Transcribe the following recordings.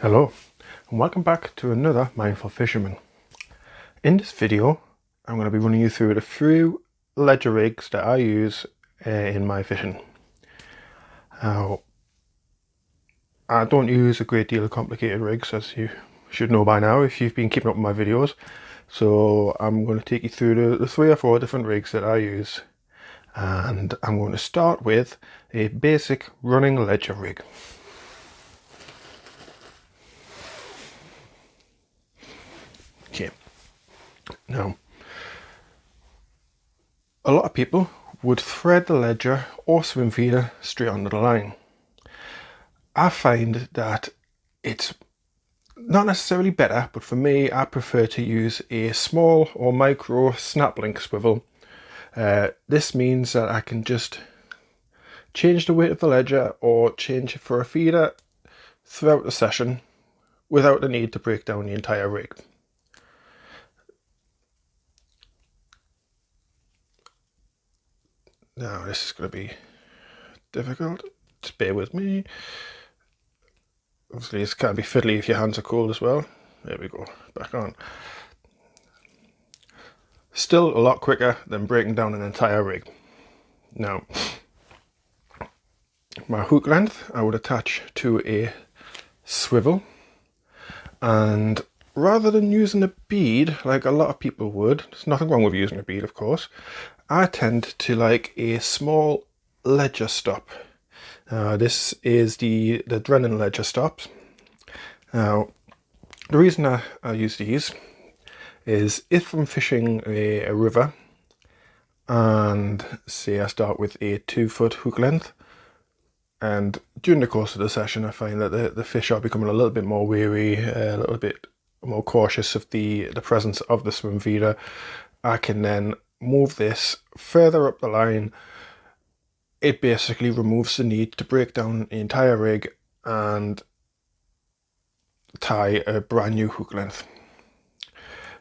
Hello and welcome back to another Mindful Fisherman. In this video I'm going to be running you through the few ledger rigs that I use in my fishing. Now, I don't use a great deal of complicated rigs, as you should know by now if you've been keeping up with my videos. So I'm going to take you through the 3 or 4 different rigs that I use. And I'm going to start with a basic running ledger rig. Okay. Now, a lot of people would thread the ledger or swim feeder straight onto the line. I find that it's not necessarily better, but for me, I prefer to use a small or micro snap link swivel. This means that I can just change the weight of the ledger or change it for a feeder throughout the session without the need to break down the entire rig. Now this is going to be difficult, just bear with me. Obviously it can be fiddly if your hands are cold as well. There we go, back on. Still a lot quicker than breaking down an entire rig. Now, my hook length I would attach to a swivel, and rather than using a bead like a lot of people would, there's nothing wrong with using a bead of course, I tend to like a small ledger stop. This is the Drennan ledger stops. Now, the reason I use these is if I'm fishing a river and say I start with a 2-foot hook length, and during the course of the session I find that the fish are becoming a little bit more wary, a little bit more cautious of the presence of the swim feeder, I can then move this further up the line. It basically removes the need to break down the entire rig and tie a brand new hook length.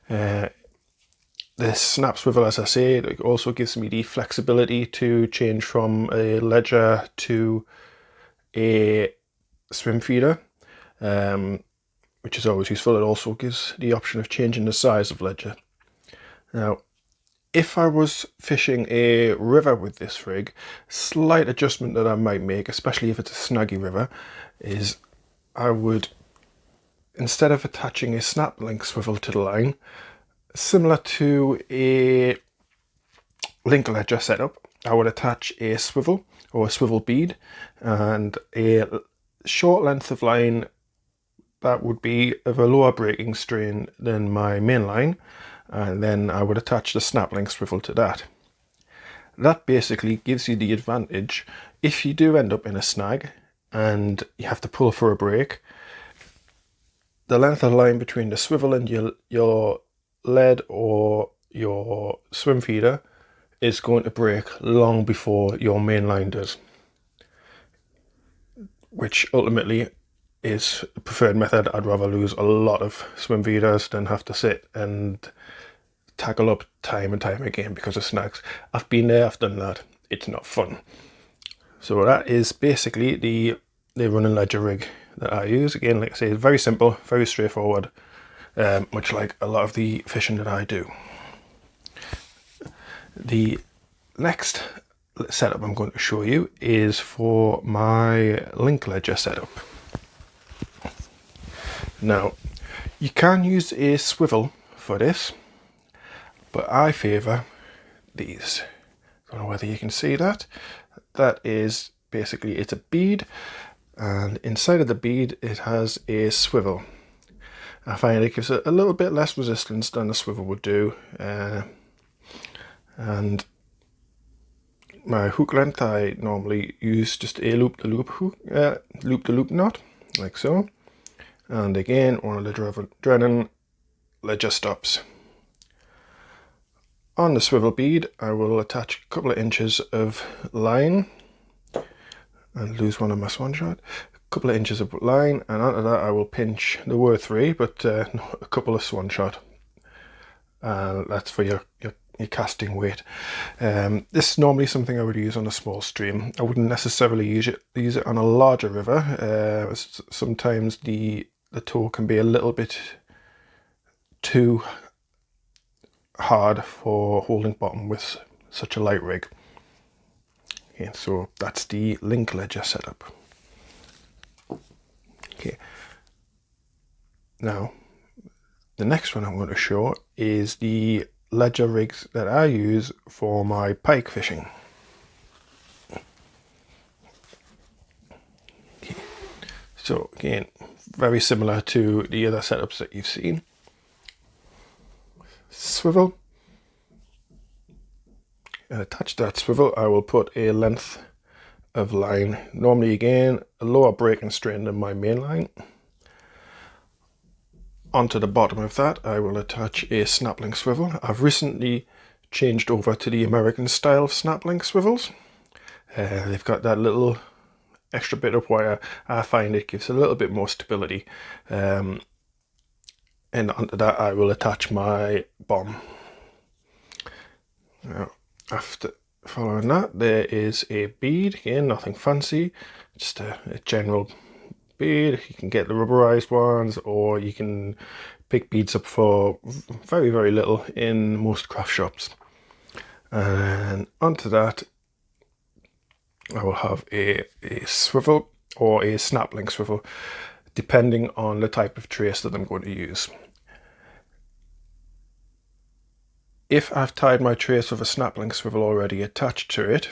This snap swivel, as I say, it also gives me the flexibility to change from a ledger to a swim feeder, which is always useful. It also gives the option of changing the size of ledger. Now, if I was fishing a river with this rig, slight adjustment that I might make, especially if it's a snaggy river, is I would, instead of attaching a snap link swivel to the line, similar to a link ledger setup, I would attach a swivel or a swivel bead and a short length of line that would be of a lower breaking strain than my main line, and then I would attach the snap link swivel to that. That basically gives you the advantage if you do end up in a snag and you have to pull for a break. The length of the line between the swivel and your lead or your swim feeder is going to break long before your main line does, which ultimately is the preferred method. I'd rather lose a lot of swim feeders than have to sit and tackle up time and time again because of snags. I've been there, I've done that. It's not fun. So that is basically the running ledger rig that I use. Again, like I say, it's very simple, very straightforward, much like a lot of the fishing that I do. The next setup I'm going to show you is for my link ledger setup. Now, you can use a swivel for this, but I favour these. I don't know whether you can see that. That is basically, it's a bead, and inside of the bead it has a swivel. I find it gives a little bit less resistance than the swivel would do, and my hook length I normally use just a loop-the-loop hook, loop-the-loop knot, like so. And again, one of the Drennan ledger stops. On the swivel bead I will attach a couple of inches of line and lose one of my swan shot. A couple of inches of line, and onto that I will pinch, there were 3 but a couple of swan shot. That's for your casting weight. This is normally something I would use on a small stream. I wouldn't necessarily use it on a larger river. Sometimes the the tow can be a little bit too hard for holding bottom with such a light rig. Okay, so that's the link ledger setup. Okay, now the next one I'm going to show is the ledger rigs that I use for my pike fishing. Okay. So again, very similar to the other setups that you've seen. Swivel, and attached to that swivel I will put a length of line, normally again a lower breaking strain than my main line. Onto the bottom of that I will attach a snap-link swivel. I've recently changed over to the American style snap-link swivels. They've got that little extra bit of wire. I find it gives a little bit more stability. And onto that I will attach my bomb. Now, after following that, there is a bead. Again, nothing fancy, just a general bead. You can get the rubberized ones, or you can pick beads up for very, very little in most craft shops. And onto that I will have a swivel or a snap-link swivel, depending on the type of trace that I'm going to use. If I've tied my trace with a snap-link swivel already attached to it,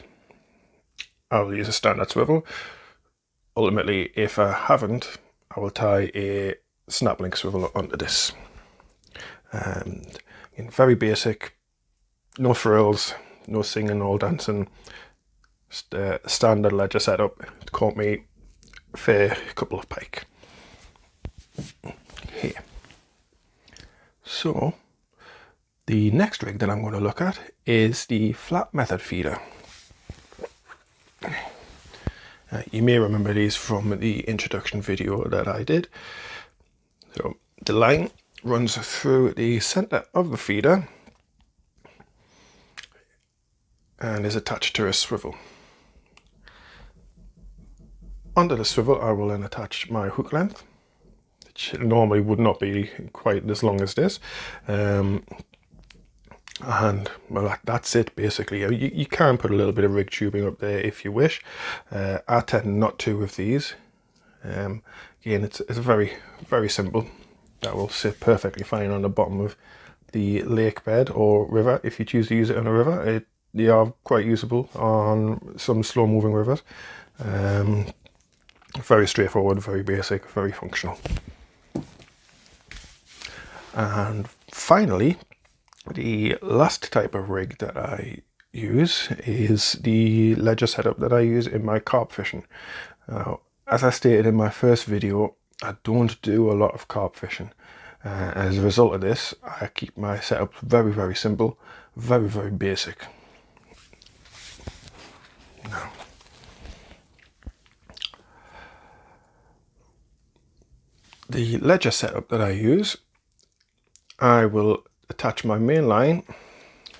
I'll use a standard swivel. Ultimately, if I haven't, I will tie a snap-link swivel onto this. And very basic, no frills, no singing or dancing, just a standard ledger setup. It caught me a fair couple of pike. Here. So the next rig that I'm going to look at is the flat method feeder. You may remember these from the introduction video that I did. So the line runs through the center of the feeder and is attached to a swivel. Under the swivel I will then attach my hook length, which normally would not be quite as long as this. And well, that's it basically. You can put a little bit of rig tubing up there if you wish. I tend not to with these. Again, it's very, very simple. That will sit perfectly fine on the bottom of the lake bed or river. If you choose to use it on a river, they are quite usable on some slow moving rivers. Very straightforward, very basic, very functional. And finally, the last type of rig that I use is the ledger setup that I use in my carp fishing. Now, as I stated in my first video, I don't do a lot of carp fishing. As a result of this, I keep my setup very, very simple, very, very basic. Now, the ledger setup that I use, I will attach my main line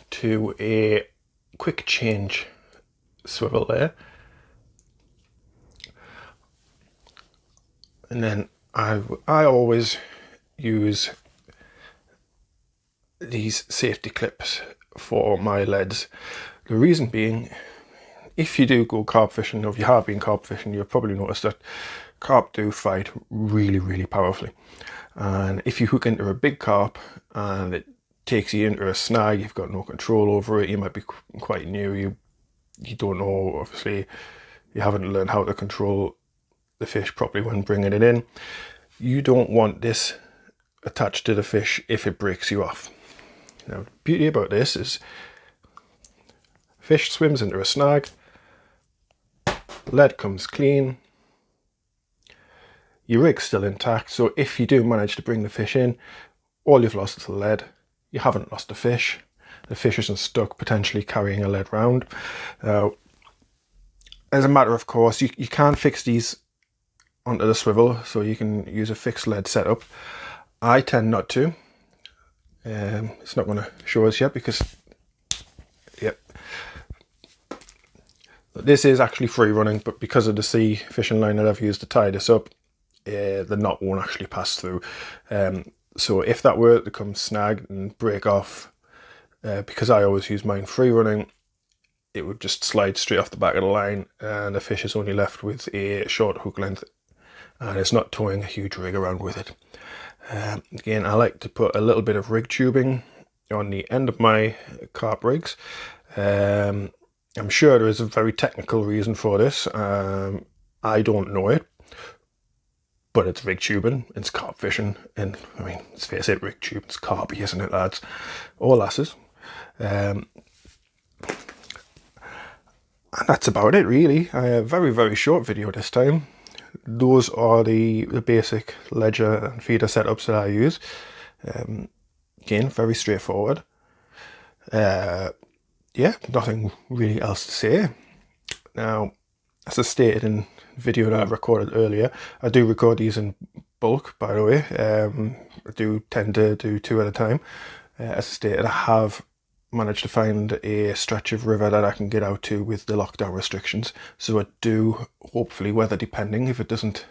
to a quick change swivel there, and then I always use these safety clips for my leads. The reason being, if you do go carp fishing, or if you have been carp fishing, you'll probably notice that carp do fight really, really powerfully. And if you hook into a big carp and it takes you into a snag, you've got no control over it, you might be quite new, you don't know, obviously you haven't learned how to control the fish properly when bringing it in. You don't want this attached to the fish if it breaks you off. Now, the beauty about this is fish swims into a snag, lead comes clean, your rig's still intact, so if you do manage to bring the fish in, all you've lost is the lead. You haven't lost the fish isn't stuck potentially carrying a lead round. As a matter of course, you can fix these onto the swivel, so you can use a fixed lead setup. I tend not to. It's not going to show us yet because, yep, this is actually free running, but because of the sea fishing line that I've used to tie this up, the knot won't actually pass through. So if that were to come snagged and break off, because I always use mine free running, it would just slide straight off the back of the line, and the fish is only left with a short hook length, and it's not towing a huge rig around with it. Again, I like to put a little bit of rig tubing on the end of my carp rigs. I'm sure there is a very technical reason for this. I don't know it, but it's rig tubing, it's carp fishing, and I mean, let's face it, rig tubing's carpy, isn't it, lads? Or lasses. And that's about it, really. A very, very short video this time. Those are the basic ledger and feeder setups that I use. Again, very straightforward. Yeah, nothing really else to say. Now, as I stated in the video that I recorded earlier, I do record these in bulk, by the way. I do tend to do 2 at a time. As I stated, I have managed to find a stretch of river that I can get out to with the lockdown restrictions. So I do, hopefully weather depending, if it doesn't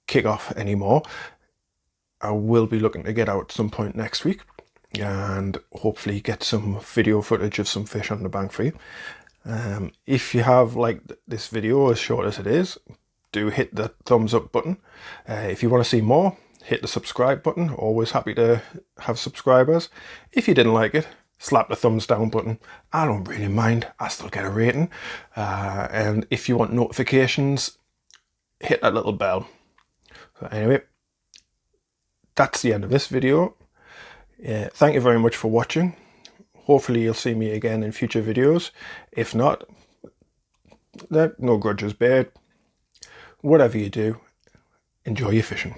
kick off anymore, I will be looking to get out at some point next week and hopefully get some video footage of some fish on the bank for you. If you have liked this video, as short as it is, do hit the thumbs up button. If you want to see more, hit the subscribe button. Always happy to have subscribers. If you didn't like it, slap the thumbs down button. I don't really mind. I still get a rating. And if you want notifications, hit that little bell. So anyway, that's the end of this video. Thank you very much for watching. Hopefully you'll see me again in future videos. If not, no grudges bared. Whatever you do, enjoy your fishing.